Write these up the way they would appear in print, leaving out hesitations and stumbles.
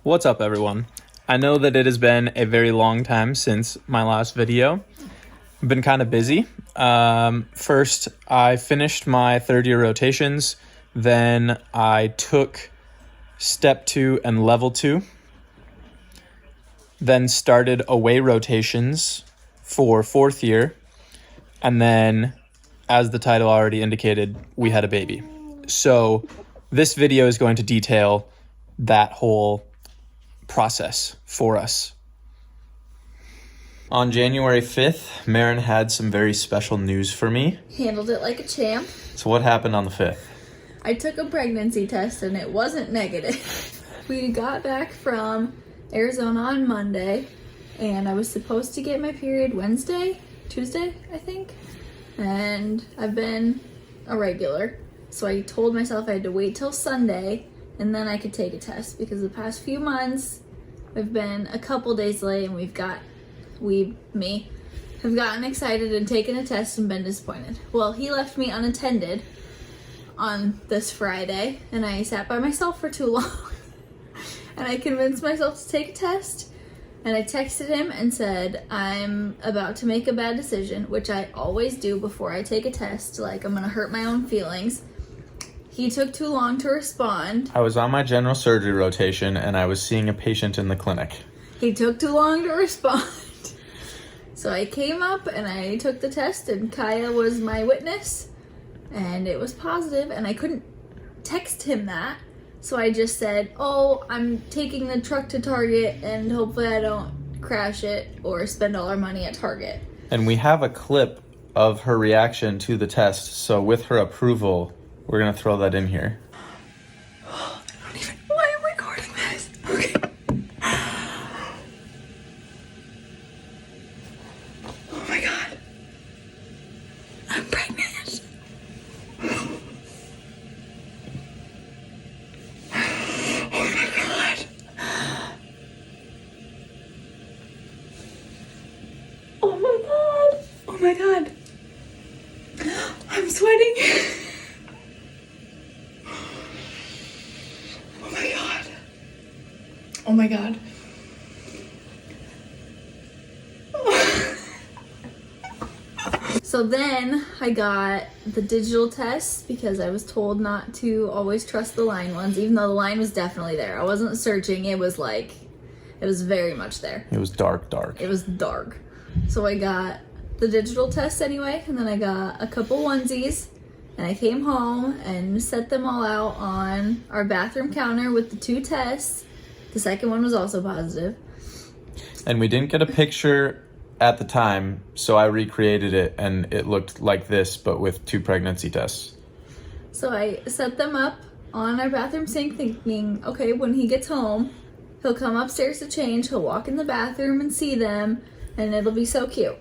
What's up, everyone? I know that it has been a very long time since my last video. I've been kind of busy. First, I finished my third-year rotations. Then I took step 2 and level 2. Then started away rotations for fourth year. And then, as the title already indicated, we had a baby. So this video is going to detail that whole process for us. On January 5th, Marin had some very special news for me. Handled it like a champ. So what happened on the 5th? I took a pregnancy test and it wasn't negative. We got back from Arizona on Monday and I was supposed to get my period Tuesday, I think. And I've been irregular. So I told myself I had to wait till Sunday and then I could take a test because the past few months I've been a couple days late and have gotten excited and taken a test and been disappointed. Well, he left me unattended on this Friday and I sat by myself for too long and I convinced myself to take a test and I texted him and said I'm about to make a bad decision, which I always do before I take a test, like I'm gonna hurt my own feelings. He took too long to respond. I was on my general surgery rotation and I was seeing a patient in the clinic. He took too long to respond. So I came up and I took the test and Kaya was my witness and it was positive and I couldn't text him that. So I just said, oh, I'm taking the truck to Target and hopefully I don't crash it or spend all our money at Target. And we have a clip of her reaction to the test. So with her approval, we're going to throw that in here. Why am I recording this? Okay. Oh my God. I'm pregnant. Oh my God. Oh my God. Oh my God. I'm sweating. Oh my God. Oh my God. So then I got the digital test because I was told not to always trust the line ones, even though the line was definitely there. I wasn't searching. It was very much there. It was dark. It was dark. So I got the digital test anyway, and then I got a couple onesies, and I came home and set them all out on our bathroom counter with the 2 tests. The second one was also positive. And we didn't get a picture at the time, so I recreated it and it looked like this, but with 2 pregnancy tests. So I set them up on our bathroom sink thinking, okay, when he gets home, he'll come upstairs to change, he'll walk in the bathroom and see them, and it'll be so cute.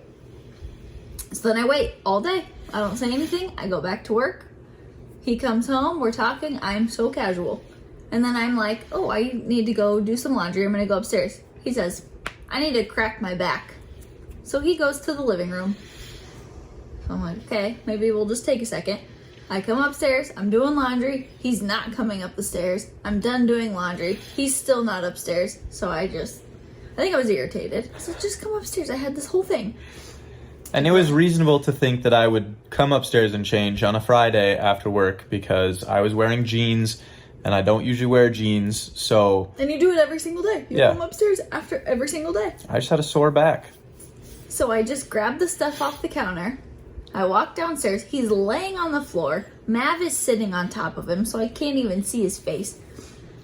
So then I wait all day. I don't say anything. I go back to work. He comes home. We're talking. I'm so casual. And then I'm like, oh, I need to go do some laundry. I'm going to go upstairs. He says, I need to crack my back. So he goes to the living room. So I'm like, okay, maybe we'll just take a second. I come upstairs. I'm doing laundry. He's not coming up the stairs. I'm done doing laundry. He's still not upstairs. So I think I was irritated. So just come upstairs. I had this whole thing. And it was reasonable to think that I would come upstairs and change on a Friday after work because I was wearing jeans and I don't usually wear jeans, so... And you do it every single day. You come upstairs after every single day. I just had a sore back. So I just grabbed the stuff off the counter. I walk downstairs. He's laying on the floor. Mav is sitting on top of him, so I can't even see his face.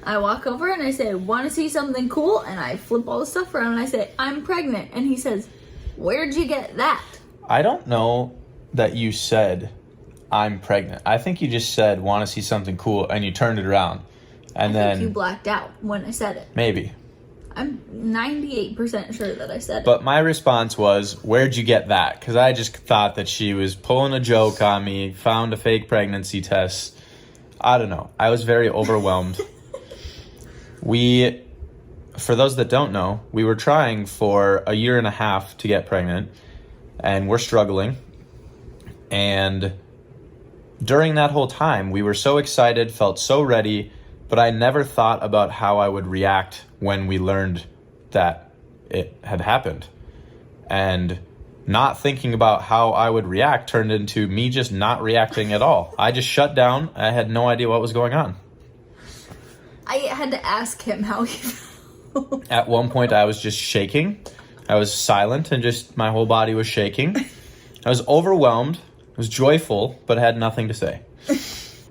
I walk over and I say, want to see something cool? And I flip all the stuff around and I say, I'm pregnant. And he says, where'd you get that? I don't know that you said, I'm pregnant. I think you just said, want to see something cool, and you turned it around. And I think you blacked out when I said it. Maybe. I'm 98% sure that I said it. But my response was, where'd you get that? Because I just thought that she was pulling a joke on me, found a fake pregnancy test. I don't know. I was very overwhelmed. For those that don't know, we were trying for 1.5 years to get pregnant, and we're struggling. And during that whole time, we were so excited, felt so ready, but I never thought about how I would react when we learned that it had happened. And not thinking about how I would react turned into me just not reacting at all. I just shut down. I had no idea what was going on. I had to ask him how he felt. At one point, I was just shaking. I was silent and just my whole body was shaking. I was overwhelmed. I was joyful, but had nothing to say.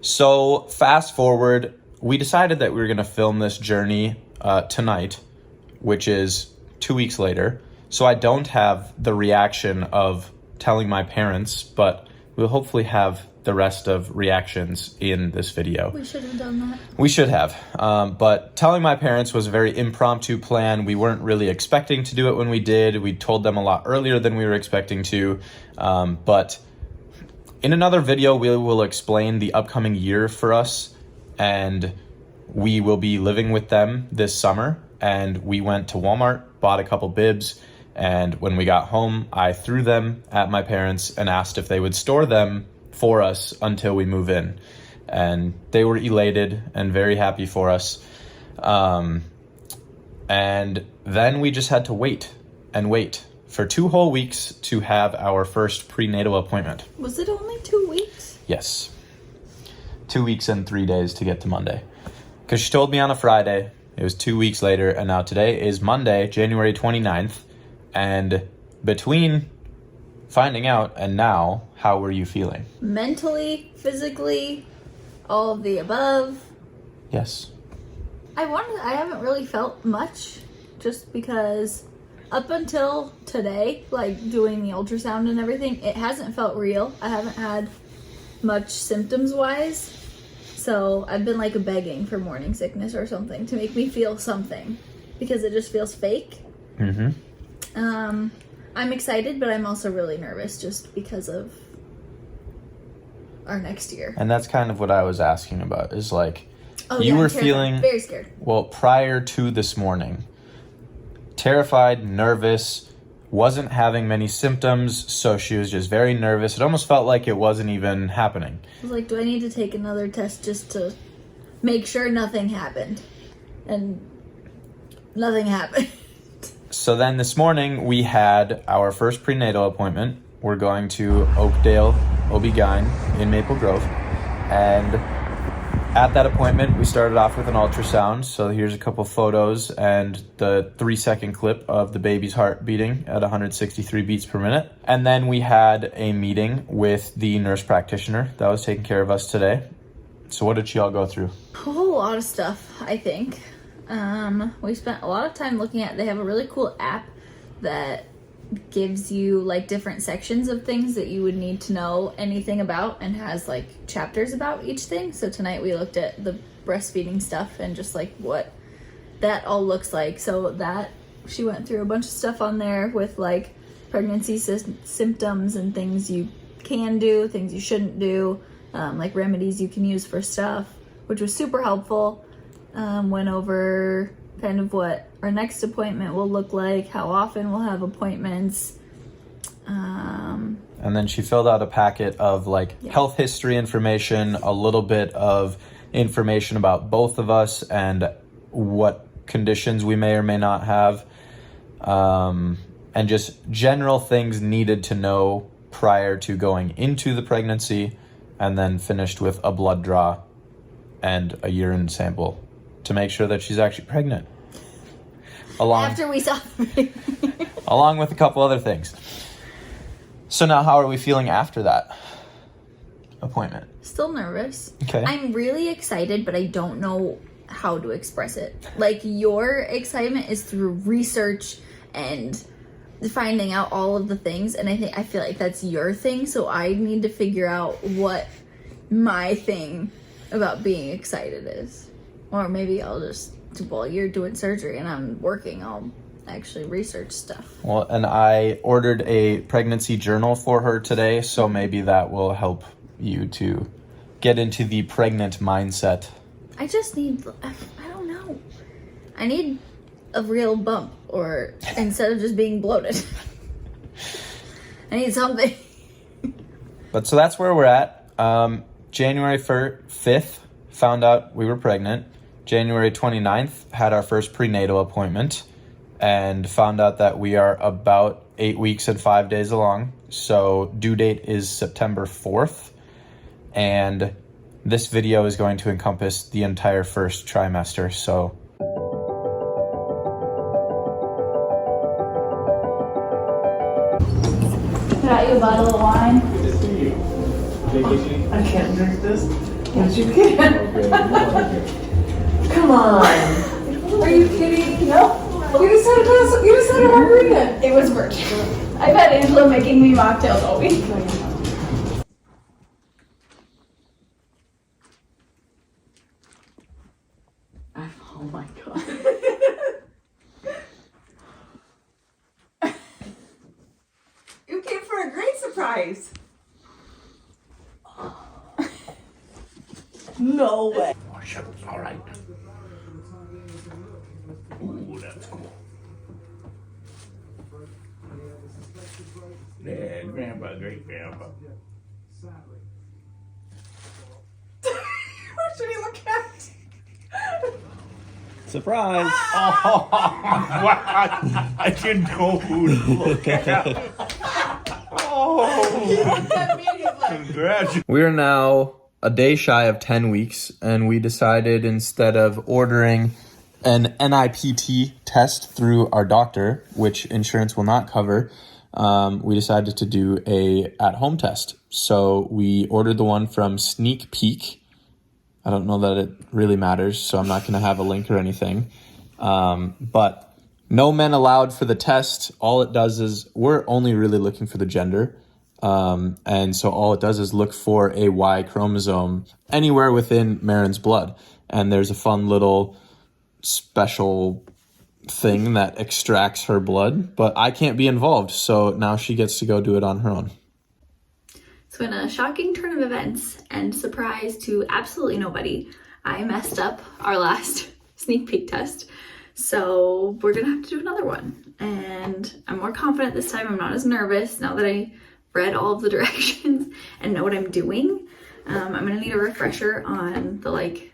So fast forward, we decided that we were going to film this journey tonight, which is 2 weeks later. So I don't have the reaction of telling my parents, but we'll hopefully have the rest of reactions in this video. We should have done that. We should have. But telling my parents was a very impromptu plan. We weren't really expecting to do it when we did. We told them a lot earlier than we were expecting to. But in another video, we will explain the upcoming year for us. And we will be living with them this summer. And we went to Walmart, bought a couple bibs. And when we got home, I threw them at my parents and asked if they would store them for us until we move in. And they were elated and very happy for us. And then we just had to wait and wait for 2 whole weeks to have our first prenatal appointment. Was it only 2 weeks? Yes. 2 weeks and 3 days to get to Monday. Because she told me on a Friday, it was 2 weeks later, and now today is Monday, January 29th. And between finding out and now, how were you feeling? Mentally, physically, all of the above. Yes. I haven't really felt much, just because up until today, like doing the ultrasound and everything, it hasn't felt real. I haven't had much symptoms wise. So I've been like begging for morning sickness or something to make me feel something, because it just feels fake. Mm-hmm. I'm excited, but I'm also really nervous just because of our next year. And that's kind of what I was asking about, is like, Oh, you yeah, were I'm terrified. feeling, very scared. well, prior to this morning, terrified, nervous, wasn't having many symptoms, so she was just very nervous. It almost felt like it wasn't even happening. I was like, do I need to take another test just to make sure nothing happened? And nothing happened. So then this morning, we had our first prenatal appointment. We're going to Oakdale OB-GYN in Maple Grove. And at that appointment, we started off with an ultrasound. So here's a couple photos and the 3-second clip of the baby's heart beating at 163 beats per minute. And then we had a meeting with the nurse practitioner that was taking care of us today. So what did she all go through? A whole lot of stuff, I think. We spent a lot of time looking at, they have a really cool app that gives you like different sections of things that you would need to know anything about, and has like chapters about each thing. So tonight we looked at the breastfeeding stuff and just like what that all looks like. So that she went through a bunch of stuff on there with like pregnancy symptoms and things you can do, things you shouldn't do, like remedies you can use for stuff, which was super helpful. Went over kind of what our next appointment will look like, how often we'll have appointments. And then she filled out a packet of like health history information, a little bit of information about both of us and what conditions we may or may not have. And just general things needed to know prior to going into the pregnancy, and then finished with a blood draw and a urine sample to make sure that she's actually pregnant. After we saw along with a couple other things. So now how are we feeling after that appointment? Still nervous. Okay. I'm really excited, but I don't know how to express it. Like, your excitement is through research and finding out all of the things, and I feel like that's your thing, so I need to figure out what my thing about being excited is. Or maybe I'll just, while you're doing surgery and I'm working, I'll actually research stuff. Well, and I ordered a pregnancy journal for her today, so maybe that will help you to get into the pregnant mindset. I just need, I don't know. I need a real bump, or instead of just being bloated. I need something. But so that's where we're at. January 5th, found out we were pregnant. January 29th, had our first prenatal appointment and found out that we are about 8 weeks and 5 days along. So due date is September 4th. And this video is going to encompass the entire first trimester. So got you a bottle of wine. Good to see you. I can't drink this. Yes, you can. Come on. Are you kidding? No. You just had a glass. You just had a margarita. It was working. I've had Angela making me mocktails all week. Oh my god. You came for a great surprise. No way. Oh, shit. All right. Ooh, that's cool. Yeah, grandpa, great grandpa. What should he look at? surprise. Oh, wow. I didn't know who to look at. Oh, congratulations. We are now a day shy of 10 weeks, and we decided instead of ordering an NIPT test through our doctor, which insurance will not cover, we decided to do a at-home test. So we ordered the one from Sneak Peek. I don't know that it really matters, so I'm not going to have a link or anything. But no men allowed for the test. All it does is we're only really looking for the gender. And so all it does is look for a Y chromosome anywhere within Marin's blood. And there's a fun little special thing that extracts her blood, but I can't be involved. So now she gets to go do it on her own. So in a shocking turn of events and surprise to absolutely nobody, I messed up our last sneak peek test. So we're gonna have to do another one. And I'm more confident this time. I'm not as nervous now that I read all of the directions and know what I'm doing. I'm gonna need a refresher on the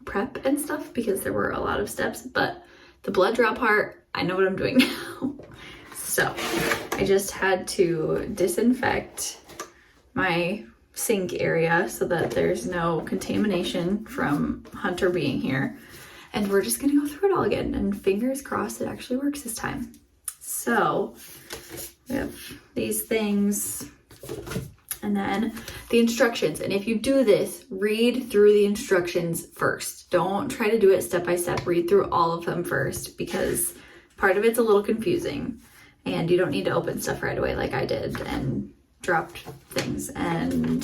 prep and stuff because there were a lot of steps, but the blood draw part, I know what I'm doing now. So I just had to disinfect my sink area so that there's no contamination from Hunter being here. And we're just gonna go through it all again, and fingers crossed it actually works this time. So we have these things and then the instructions. And if you do this, read through the instructions first. Don't try to do it step by step. Read through all of them first because part of it's a little confusing and you don't need to open stuff right away like I did and dropped things and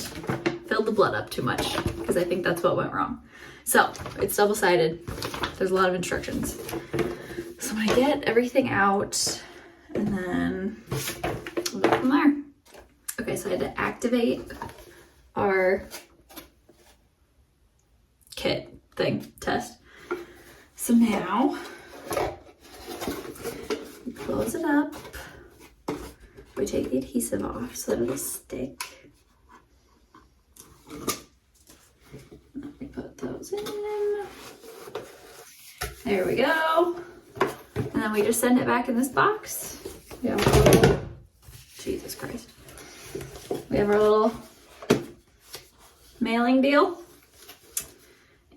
filled the blood up too much because I think that's what went wrong. So it's double-sided. There's a lot of instructions. So I'm gonna get everything out and then we'll go from there. Okay, so I had to activate our kit thing test. So now we close it up. We take the adhesive off so that it'll stick. Let me put those in. There we go. And then we just send it back in this box. We have a little, Jesus Christ. We have our little mailing deal.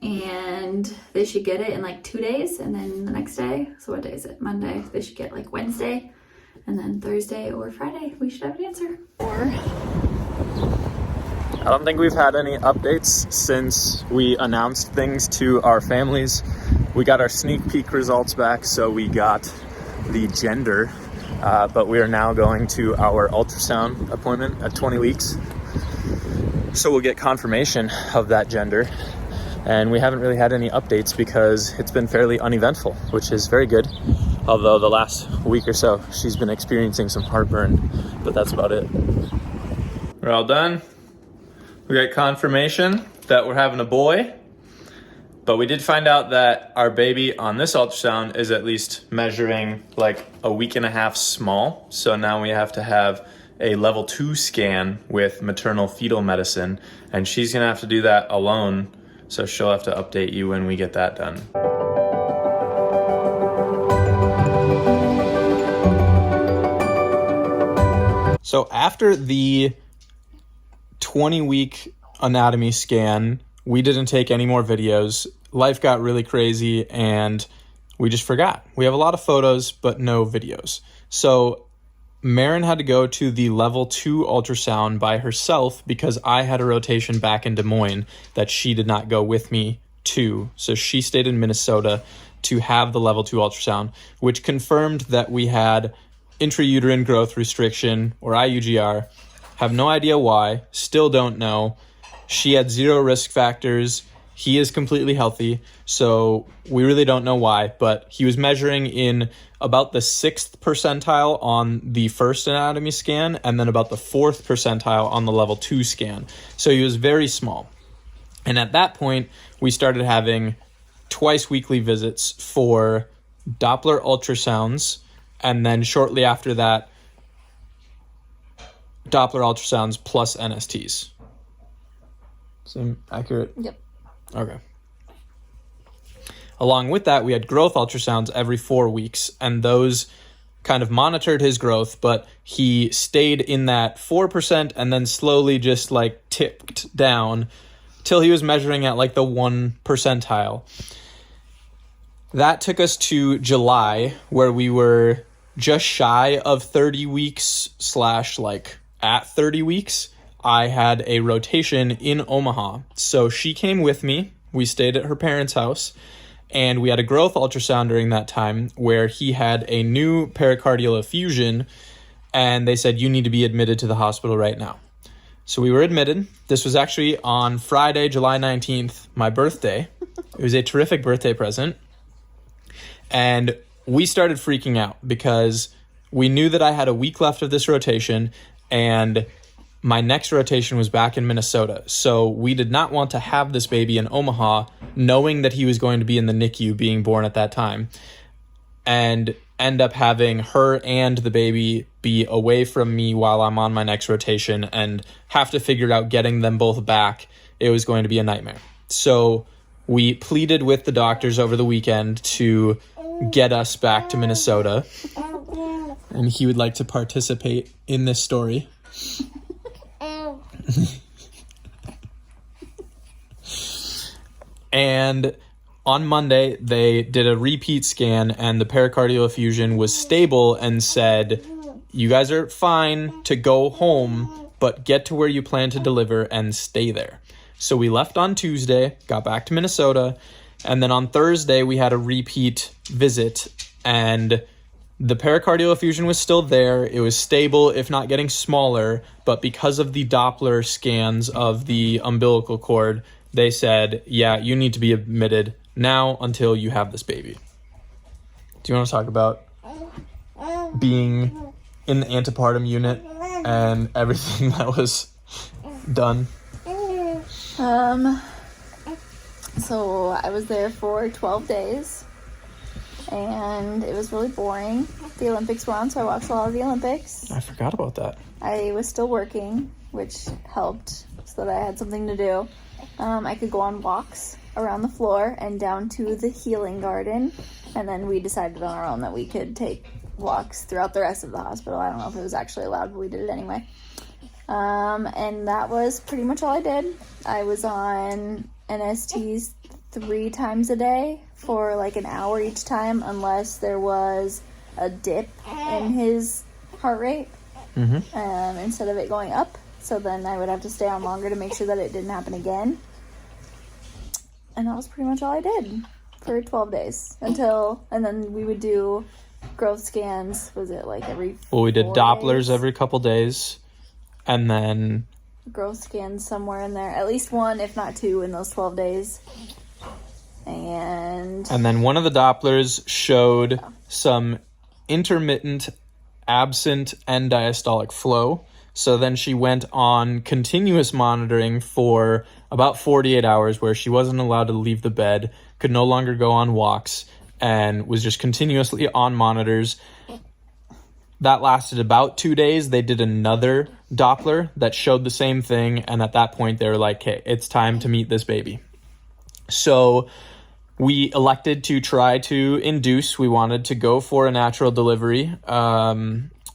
And they should get it in 2 days. And then the next day, so what day is it? Monday. They should get Wednesday. And then Thursday or Friday, we should have an answer. I don't think we've had any updates since we announced things to our families. We got our sneak peek results back, so we got the gender, but we are now going to our ultrasound appointment at 20 weeks. So we'll get confirmation of that gender. And we haven't really had any updates because it's been fairly uneventful, which is very good. Although the last week or so, she's been experiencing some heartburn, but that's about it. We're all done. We got confirmation that we're having a boy, but we did find out that our baby on this ultrasound is at least measuring a week and a half small. So now we have to have a level 2 scan with maternal fetal medicine, and she's gonna have to do that alone So she'll have to update you when we get that done. So after the 20-week anatomy scan, we didn't take any more videos. Life got really crazy and we just forgot. We have a lot of photos, but no videos. So Marin had to go to the level 2 ultrasound by herself because I had a rotation back in Des Moines that she did not go with me to. So she stayed in Minnesota to have the level 2 ultrasound, which confirmed that we had intrauterine growth restriction, or IUGR. Have no idea why, still don't know. She had 0 risk factors. He is completely healthy, so we really don't know why, but he was measuring in about the 6th percentile on the first anatomy scan and then about the 4th percentile on the level 2 scan. So he was very small. And at that point, we started having twice weekly visits for Doppler ultrasounds, and then shortly after that, Doppler ultrasounds plus NSTs. Seem accurate? Yep. Okay. Along with that, we had growth ultrasounds every 4 weeks, and those kind of monitored his growth, but he stayed in that 4% and then slowly just like ticked down till he was measuring at like the 1 percentile. That took us to July, where we were just shy of 30 weeks / like at 30 weeks. I had a rotation in Omaha. So she came with me. We stayed at her parents' house, and we had a growth ultrasound during that time where he had a new pericardial effusion, and they said, you need to be admitted to the hospital right now. So we were admitted. This was actually on Friday, July 19th, my birthday. It was a terrific birthday present. And we started freaking out because we knew that I had a week left of this rotation, and my next rotation was back in Minnesota. So we did not want to have this baby in Omaha, knowing that he was going to be in the NICU being born at that time, and end up having her and the baby be away from me while I'm on my next rotation and have to figure out getting them both back. It was going to be a nightmare. So we pleaded with the doctors over the weekend to get us back to Minnesota. And he would like to participate in this story. And on Monday, they did a repeat scan, and the pericardial effusion was stable and said, you guys are fine to go home, but get to where you plan to deliver and stay there. So we left on Tuesday, got back to Minnesota, and then on Thursday, we had a repeat visit, and the pericardial effusion was still there. It was stable, if not getting smaller, but because of the Doppler scans of the umbilical cord, they said, yeah, you need to be admitted now until you have this baby. Do you want to talk about being in the antepartum unit and everything that was done? So I was there for 12 days, and it was really boring. The Olympics were on, so I watched a lot of the Olympics. I forgot about that. I was still working, which helped, so that I had something to do. I could go on walks around the floor and down to the healing garden, and then we decided on our own that we could take walks throughout the rest of the hospital. I don't know if it was actually allowed, but we did it anyway. And that was pretty much all I did. I was on NSTs 3 times a day for like an hour each time, unless there was a dip in his heart rate, instead of it going up. So then I would have to stay on longer to make sure that it didn't happen again. And that was pretty much all I did for 12 days and then we would do growth scans. Was it like every 4 Well, we did Dopplers days? every couple days, and then Growth scans somewhere in there. At least 1, if not 2, in those 12 days. And then one of the Dopplers showed some intermittent absent end diastolic flow. So then she went on continuous monitoring for about 48 hours, where she wasn't allowed to leave the bed, could no longer go on walks, and was just continuously on monitors. That lasted about 2 days. They did another Doppler that showed the same thing, and at that point they were like, okay, it's time to meet this baby. So we elected to try to induce. We wanted to go for a natural delivery.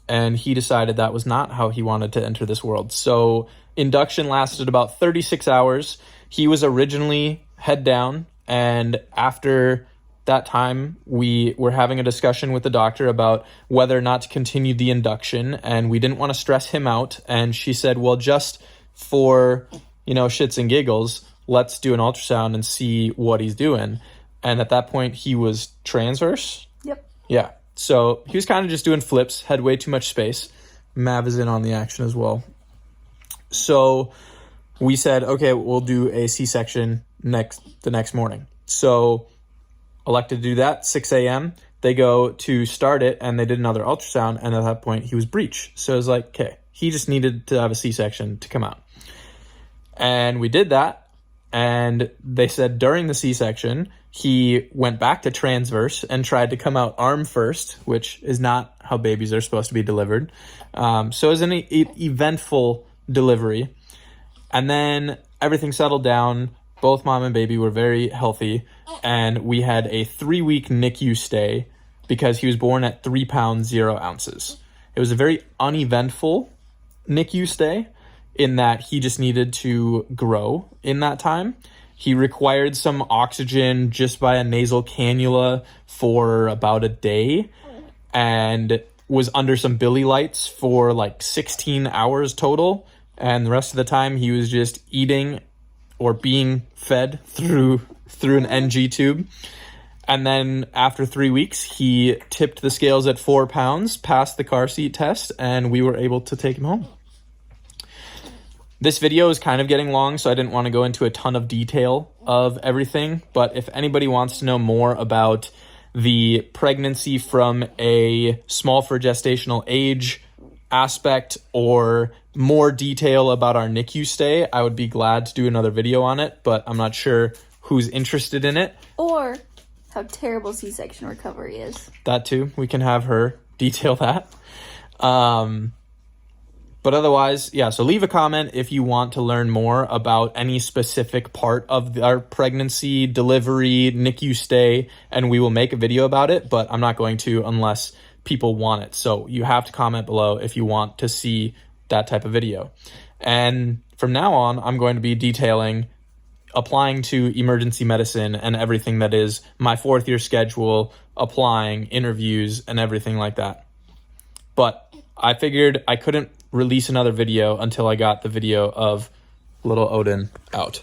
And he decided that was not how he wanted to enter this world. So induction lasted about 36 hours. He was originally head down, and after that time, we were having a discussion with the doctor about whether or not to continue the induction, and we didn't want to stress him out. And she said, well, just for, shits and giggles, let's do an ultrasound and see what he's doing. And at that point, he was transverse. Yep. Yeah. So he was kind of just doing flips, had way too much space. Mav is in on the action as well. So we said, okay, we'll do a C-section the next morning. So elected to do that, 6 a.m. They go to start it, and they did another ultrasound, and at that point, he was breech. So it was like, okay, he just needed to have a C-section to come out. And we did that, and they said during the C-section, he went back to transverse and tried to come out arm first, which is not how babies are supposed to be delivered. So it was an eventful delivery. And then everything settled down. Both mom and baby were very healthy. And we had a 3-week NICU stay because he was born at 3 pounds, 0 ounces. It was a very uneventful NICU stay in that he just needed to grow in that time. He required some oxygen just by a nasal cannula for about a day and was under some billy lights for like 16 hours total. And the rest of the time he was just eating or being fed through an NG tube. And then after 3 weeks, he tipped the scales at 4 pounds, passed the car seat test, and we were able to take him home. This video is kind of getting long, so I didn't want to go into a ton of detail of everything. But if anybody wants to know more about the pregnancy from a small for gestational age aspect or more detail about our NICU stay, I would be glad to do another video on it, but I'm not sure who's interested in it. Or how terrible C-section recovery is. That too. We can have her detail that. But otherwise, yeah, so leave a comment if you want to learn more about any specific part of our pregnancy, delivery, NICU stay, and we will make a video about it, but I'm not going to unless people want it. So you have to comment below if you want to see that type of video. And from now on, I'm going to be detailing applying to emergency medicine and everything that is my 4th year schedule, applying, interviews, and everything like that. But I figured I couldn't release another video until I got the video of little Odin out.